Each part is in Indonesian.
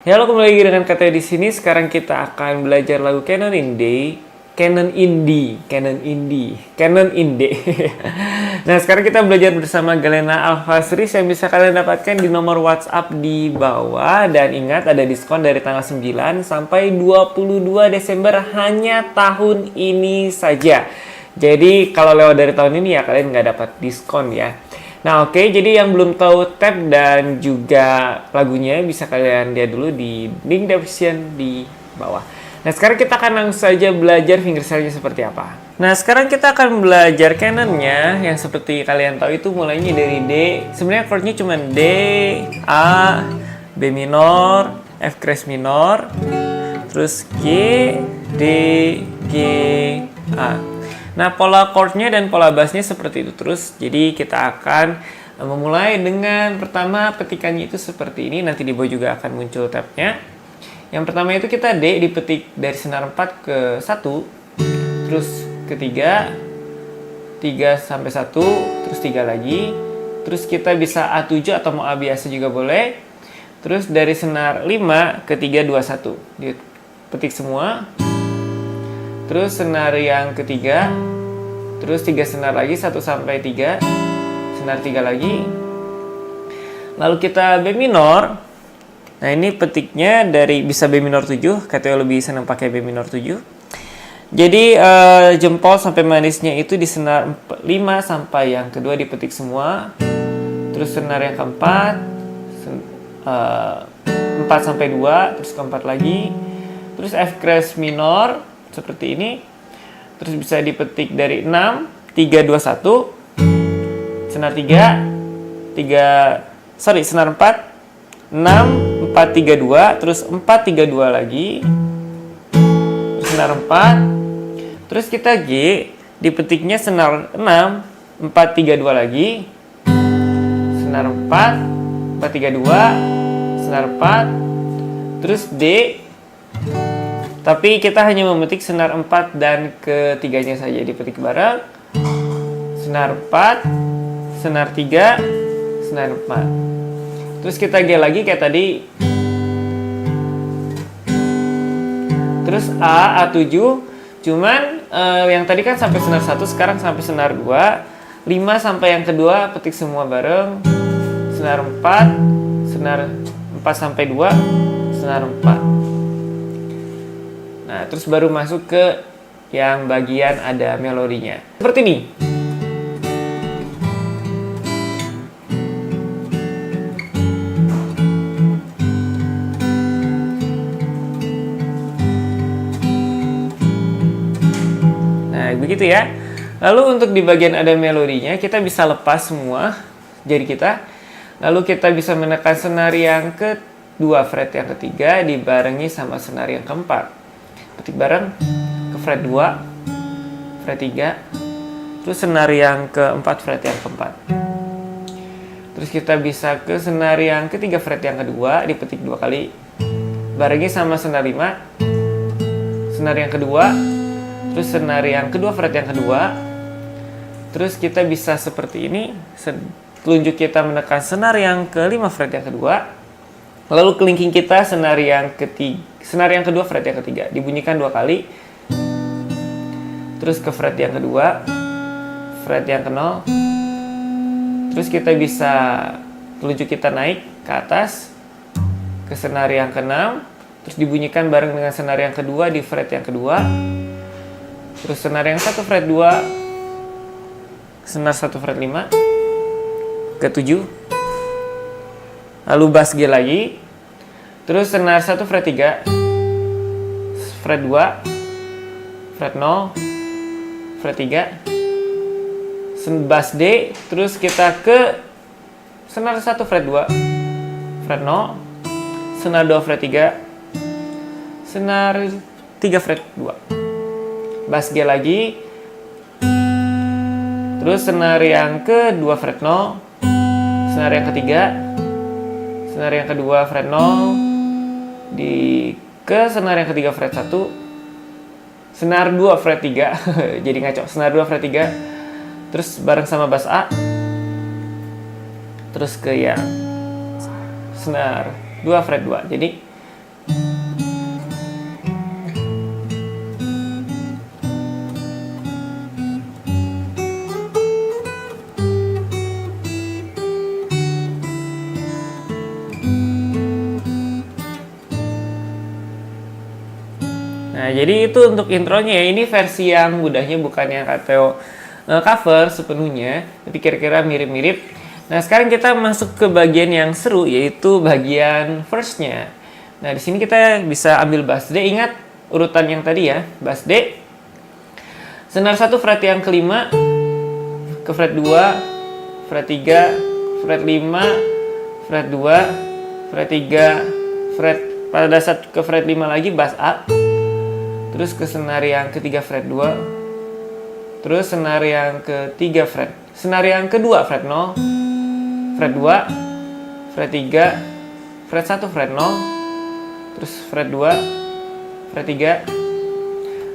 Ya, halo, kembali lagi dengan Katanya di sini. Sekarang kita akan belajar lagu Canon Indie. Nah, sekarang kita belajar bersama Galena Alfasris yang bisa kalian dapatkan di nomor WhatsApp di bawah. Dan ingat, ada diskon dari tanggal 9 sampai 22 Desember hanya tahun ini saja. Jadi, kalau lewat dari tahun ini ya kalian nggak dapat diskon ya. Nah, oke, jadi yang belum tahu tab dan juga lagunya bisa kalian lihat dulu di link description di bawah. Nah, sekarang kita akan langsung saja belajar fingerstyle-nya seperti apa. Nah, sekarang kita akan belajar canonnya yang seperti kalian tahu itu mulainya dari D. Sebenarnya chordnya cuma D, A, B minor, F crash minor, terus G, D, G, A. Nah, pola chordnya dan pola bassnya seperti itu terus. Jadi kita akan memulai dengan pertama petikannya itu seperti ini. Nanti di bawah juga akan muncul tabnya. Yang pertama itu kita D dipetik dari senar 4 ke 1. Terus ke 3 sampai 1. Terus 3 lagi. Terus kita bisa A7 atau mau A biasa juga boleh. Terus dari senar 5 ke 3, 2, 1. Dipetik semua. Terus senar yang ketiga, terus 3 senar lagi, 1 sampai 3, senar 3 lagi. Lalu kita B minor. Nah, ini petiknya dari bisa B minor 7, KTO lebih senang pakai B minor 7. Jadi jempol sampai manisnya itu di senar 5 sampai yang kedua dipetik semua. Terus senar yang keempat, 4 sampai 2, terus keempat lagi. Terus F crash minor seperti ini. Terus bisa dipetik dari 6, 3, 2, 1. Senar 3, senar 4, 6, 4, 3, 2. Terus 4, 3, 2 lagi. Terus senar 4. Terus kita G, dipetiknya senar 6, 4, 3, 2 lagi. Senar 4, 4, 3, 2. Senar 4. Terus D. Tapi kita hanya memetik senar 4 dan ketiganya saja dipetik bareng. Senar 4, senar 3, senar 4. Terus kita G lagi kayak tadi. Terus A, A7. Cuman yang tadi kan sampai senar 1, sekarang sampai senar 2. 5 sampai yang kedua petik semua bareng. Senar 4, senar 4 sampai 2, senar 4. Nah, terus baru masuk ke yang bagian ada melodinya. Seperti ini. Nah, begitu ya. Lalu untuk di bagian ada melodinya, kita bisa lepas semua jari kita. Lalu kita bisa menekan senar yang kedua, fret yang ketiga, dibarengi sama senar yang keempat. Petik bareng ke fret 2, fret 3, terus senar yang keempat, fret yang keempat. Terus kita bisa ke senar yang ketiga, fret yang kedua, dipetik 2 kali, barengi sama senar 5, senar yang kedua, terus senar yang kedua, fret yang kedua. Terus kita bisa seperti ini, telunjuk kita menekan senar yang kelima, fret yang kedua. Lalu kelingking kita senar yang kedua, fret yang ketiga, dibunyikan 2 kali. Terus ke fret yang kedua, fret yang ke-0. Terus kita bisa telunjuk kita naik ke atas ke senar yang ke-6, terus dibunyikan bareng dengan senar yang kedua di fret yang kedua. Terus senar yang 1 fret 2, senar 1 fret 5 ke 7. Lalu bass G lagi. Terus senar 1 fret 3, fret 2, fret 0, fret 3. Bass D. Terus kita ke senar 1 fret 2, fret 0, senar 2 fret 3, senar 3 fret 2. Bass G lagi. Terus senar yang kedua fret 0, senar yang ketiga, senar yang kedua fret 0, ke senar yang ketiga fret 1, senar 2 fret 3, jadi ngaco, senar 2 fret 3, terus bareng sama bass A, terus ke yang senar 2 fret 2, jadi Nah, jadi itu untuk intronya ya. Ini versi yang mudahnya, bukan yang Kateo cover sepenuhnya, tapi kira-kira mirip-mirip. Nah, sekarang kita masuk ke bagian yang seru, yaitu bagian verse-nya. Nah, di sini kita bisa ambil bass D. Ingat urutan yang tadi ya, bass D. Senar 1 fret yang kelima, ke fret 2, fret 3, fret 5, fret 2, fret 3, fret pada saat ke fret 5 lagi bass A. Terus ke senar yang ketiga fret 2. Terus senar yang ketiga fret. Senar yang kedua fret 0, fret 2, fret 3, fret 1 fret 0. Terus fret 2, fret 3.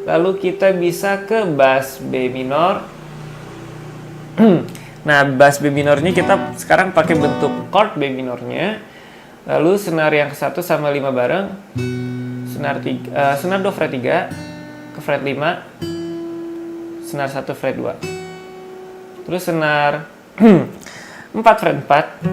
Lalu kita bisa ke bass B minor. Nah, bass B minornya kita sekarang pakai bentuk chord B minornya. Lalu senar yang ke-1 sama 5 bareng. Senar 2 fret 3 ke fret 5. Senar 1 fret 2. Terus senar 4 fret 4.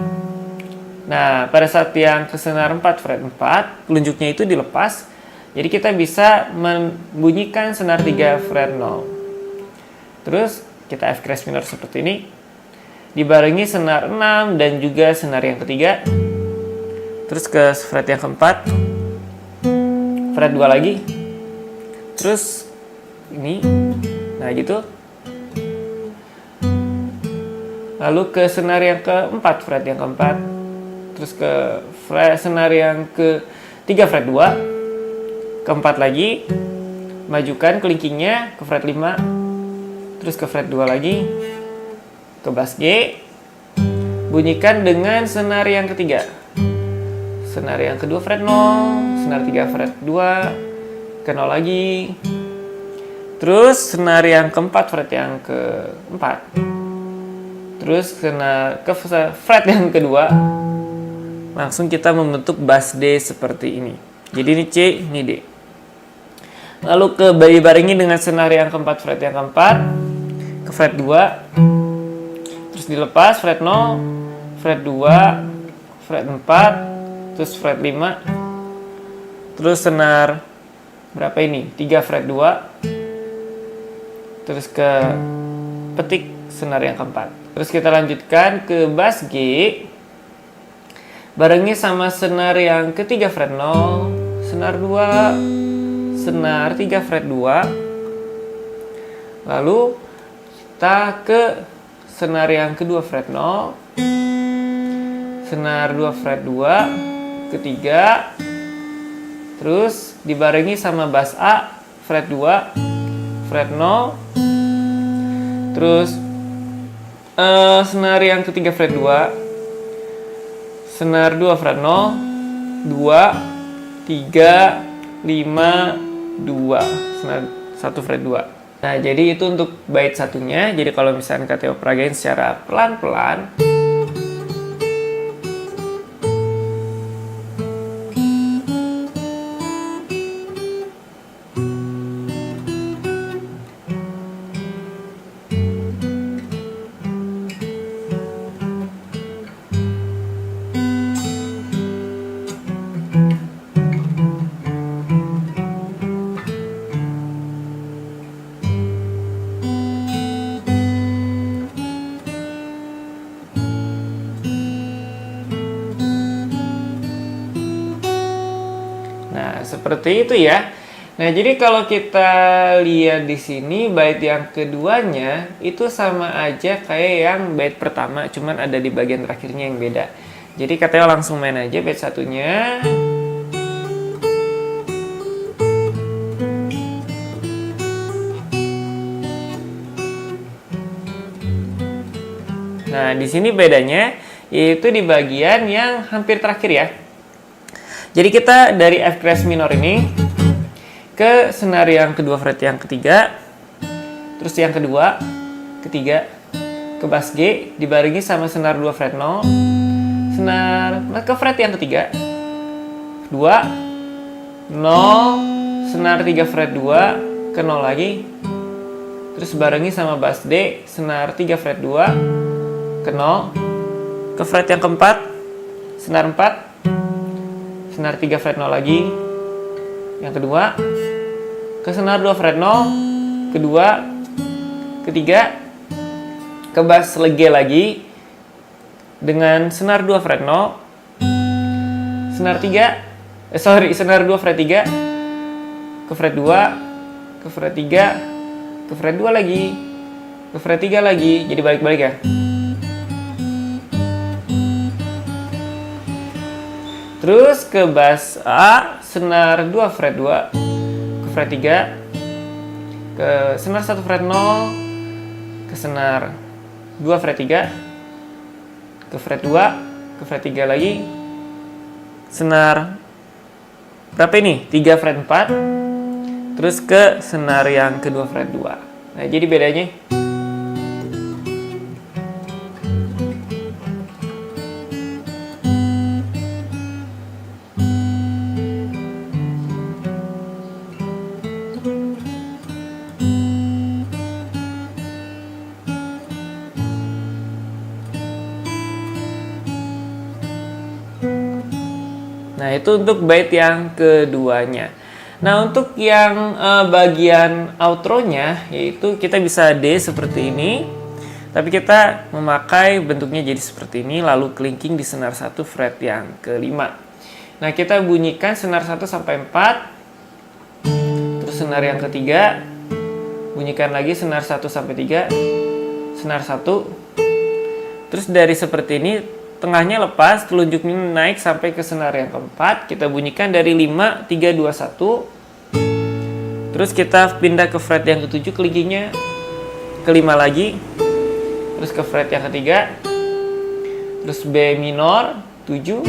Nah, pada saat yang ke senar 4 fret 4, telunjuknya itu dilepas. Jadi kita bisa membunyikan senar 3 fret 0. Terus kita F crash minor seperti ini. Dibarengi senar 6 dan juga senar yang ketiga. Terus ke fret yang keempat, fret 2 lagi. Terus ini. Nah, gitu. Lalu ke senar yang keempat, fret yang keempat. Terus ke senar yang ketiga fret 2. Keempat lagi, majukan kelingkingnya ke fret 5, terus ke fret 2 lagi, ke bass G, bunyikan dengan senar yang ketiga. Senar yang kedua fret 0, senar 3 fret 2, ke 0 lagi. Terus senar yang keempat fret yang keempat. Terus senar ke fret yang kedua. Langsung kita membentuk bass D seperti ini. Jadi ini C, ini D. Lalu ke dibarengi dengan senar yang keempat fret yang keempat, ke fret 2. Terus dilepas fret 0, fret 2, fret 4, terus fret 5. Terus senar berapa ini? 3 fret 2. Terus ke petik senar yang keempat. Terus kita lanjutkan ke bass G. Barengi sama senar yang ketiga fret 0, senar 2, senar 3 fret 2. Lalu kita ke senar yang kedua fret 0, senar 2 fret 2, ketiga. Terus dibarengi sama bass A fret 2, fret 0. Terus senar yang ketiga fret 2, senar 2 fret 0, 2, 3, 5, 2, senar 1 fret 2. Nah, jadi itu untuk bait satunya. Jadi kalau misalnya Kateo peragain secara pelan-pelan. Seperti itu ya. Nah, jadi kalau kita lihat di sini bait yang keduanya itu sama aja kayak yang bait pertama, cuman ada di bagian terakhirnya yang beda. Jadi Kateo langsung main aja bait satunya. Nah, di sini bedanya yaitu di bagian yang hampir terakhir ya. Jadi kita dari F crash minor ini ke senar yang kedua fret yang ketiga, terus yang kedua, ketiga, ke bass G dibarengi sama senar 2 fret 0, senar ke fret yang ketiga, 2, 0, senar 3 fret 2, ke 0 lagi, terus barengi sama bass D, senar 3 fret 2, ke 0, ke fret yang keempat, senar 4, senar 3 fret 0 lagi, yang kedua, ke senar 2 fret 0, kedua, ketiga, ke bass lege lagi dengan senar 2 fret 0, senar 3, senar 2 fret 3, ke fret 2, ke fret 3, ke fret 2 lagi, ke fret 3 lagi, jadi balik-balik ya. Terus ke bass A, senar 2 fret 2, ke fret 3, ke senar 1 fret 0, ke senar 2 fret 3, ke fret 2, ke fret 3 lagi, senar berapa ini? 3 fret 4, terus ke senar yang kedua fret 2. Nah, jadi bedanya nah, itu untuk bait yang keduanya. Nah, untuk yang bagian outro-nya, yaitu kita bisa D seperti ini, tapi kita memakai bentuknya jadi seperti ini, lalu kelingking di senar 1 fret yang kelima. Nah, kita bunyikan senar 1 sampai 4, terus senar yang ketiga, bunyikan lagi senar 1 sampai 3, senar 1, terus dari seperti ini, tengahnya lepas, telunjuknya naik sampai ke senar yang keempat. Kita bunyikan dari 5, 3, 2, 1. Terus kita pindah ke fret yang ketujuh, kelingkingnya kelima lagi. Terus ke fret yang ketiga. Terus B minor, 7.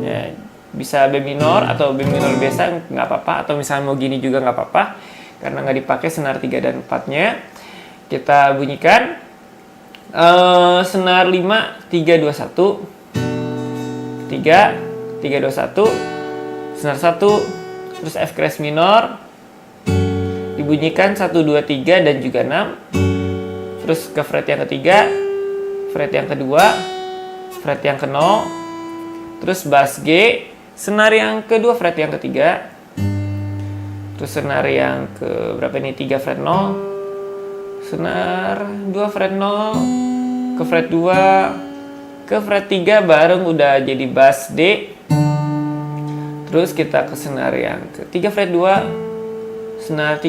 Ya, bisa B minor atau B minor biasa, nggak apa-apa. Atau misalnya mau gini juga nggak apa-apa. Karena nggak dipakai senar 3 dan 4-nya. Kita bunyikan senar 5, 3, 2, 1, 3, 3, 2, 1, senar 1, terus F crash minor, dibunyikan 1, 2, 3 dan juga 6, terus ke fret yang ketiga, fret yang kedua, fret yang ke 0, terus bass G, senar yang kedua fret yang ketiga, terus senar yang ke berapa ini, 3 fret 0, senar 2 fret 0, ke fret 2, ke fret 3 bareng udah jadi bass D. Terus kita ke senar yang ke 3 fret 2, senar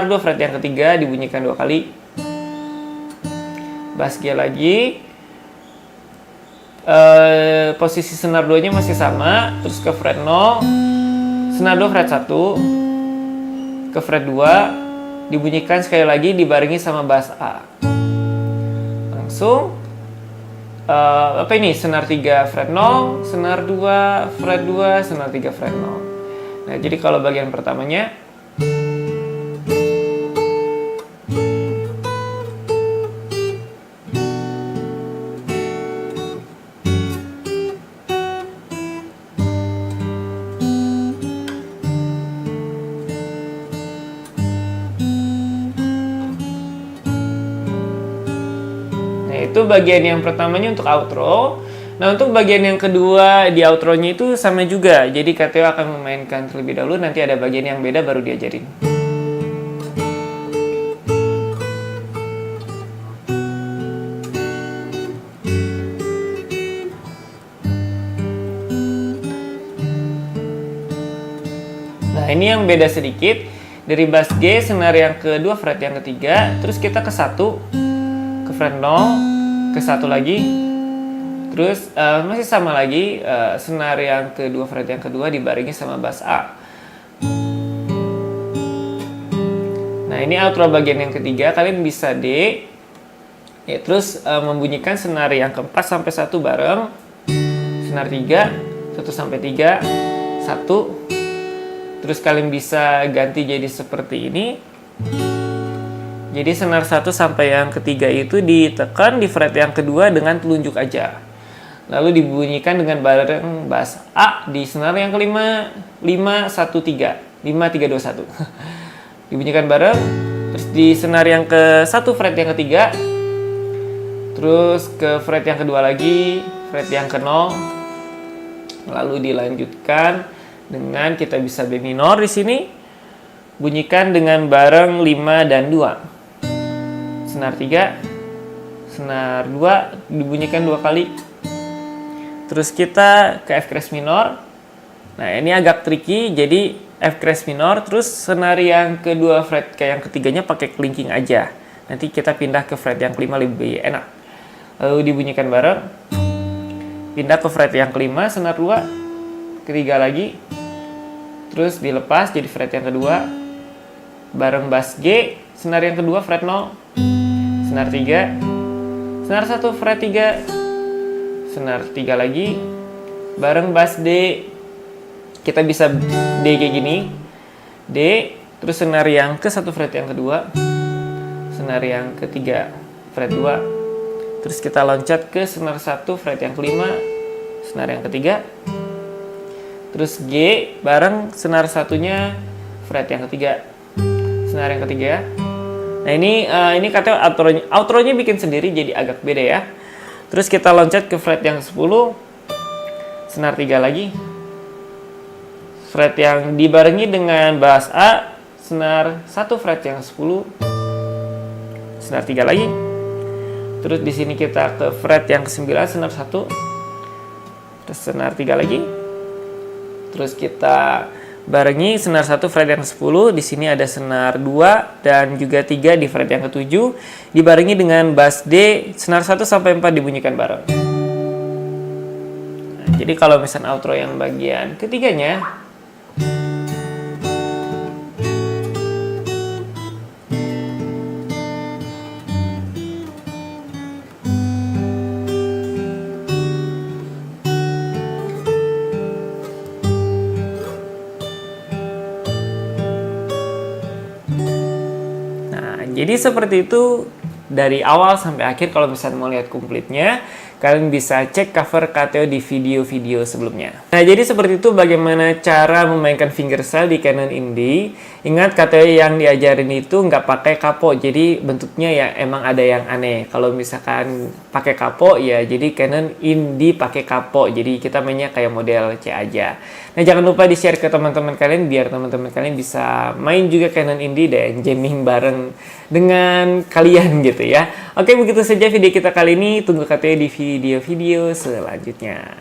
2 fret yang ketiga dibunyikan 2 kali. Bass G lagi. Posisi senar 2-nya masih sama, terus ke fret 0, senar 2 fret 1, ke fret 2 dibunyikan sekali lagi dibarengi sama bass A. Langsung apa ini? Senar 3 fret 0, senar 2 fret 2, senar 3 fret 0. Nah, jadi kalau bagian pertamanya itu bagian yang pertamanya untuk outro. Nah, untuk bagian yang kedua di outro-nya itu sama juga. Jadi KTO akan memainkan terlebih dahulu, nanti ada bagian yang beda baru diajarin. Nah, ini yang beda sedikit. Dari bass G, senar yang kedua fret yang ketiga, terus kita ke 1, ke fret 0, ke 1 lagi, terus masih sama lagi, senar yang kedua fret yang kedua dibarengi sama bass A. Nah, ini outro bagian yang ketiga, kalian bisa D ya, terus membunyikan senar yang keempat sampai 1 bareng, senar 3, 1 sampai 3, 1, terus kalian bisa ganti jadi seperti ini. Jadi senar 1 sampai yang ketiga itu ditekan di fret yang kedua dengan telunjuk aja. Lalu dibunyikan dengan bareng bass A di senar yang kelima, 5, 1, 3. 5, 3, 2, 1. Dibunyikan bareng. Terus di senar yang ke 1 fret yang ketiga. Terus ke fret yang kedua lagi, fret yang ke 0. Lalu dilanjutkan dengan kita bisa B minor di sini. Bunyikan dengan bareng 5 dan 2. Senar 3, senar 2 dibunyikan 2 kali. Terus kita ke F crash minor. Nah, ini agak tricky, jadi F crash minor, terus senar yang kedua fret kayak yang ketiganya pakai clinking aja. Nanti kita pindah ke fret yang kelima lebih enak. Lalu dibunyikan bareng. Pindah ke fret yang kelima, senar 2, ketiga lagi. Terus dilepas jadi fret yang kedua. Bareng bass G, senar yang kedua fret 0, senar 3, senar 1 fret 3, senar 3 lagi, bareng bass D. Kita bisa D kayak gini, D, terus senar yang ke 1 fret yang kedua, senar yang ketiga fret 2, terus kita loncat ke senar 1 fret yang kelima, senar yang ketiga, terus G bareng senar satunya fret yang ketiga, senar yang ketiga. Nah, ini katanya outronya bikin sendiri jadi agak beda ya. Terus kita loncat ke fret yang 10, senar 3 lagi, fret yang dibarengi dengan bass A, senar 1 fret yang 10, senar 3 lagi. Terus di sini kita ke fret yang ke-9, senar 1, terus senar 3 lagi. Terus kita barengi senar 1 fret yang ke-10, di sini ada senar 2 dan juga 3 di fret yang ke-7, dibarengi dengan bass D, senar 1 sampai 4 dibunyikan bareng. Nah, jadi kalau misalnya outro yang bagian ketiganya, jadi seperti itu dari awal sampai akhir. Kalau misalnya mau lihat komplitnya, kalian bisa cek cover KTO di video-video sebelumnya. Nah, jadi seperti itu bagaimana cara memainkan fingerstyle di Canon Indie. Ingat, KTO yang diajarin itu nggak pakai kapo, jadi bentuknya ya emang ada yang aneh. Kalau misalkan pakai kapo, ya jadi Canon Indie pakai kapo, jadi kita mainnya kayak model C aja. Nah, jangan lupa di-share ke teman-teman kalian, biar teman-teman kalian bisa main juga Canon Indie dan jamming bareng dengan kalian gitu ya. Oke, begitu saja video kita kali ini. Tunggu KTO di video-video selanjutnya.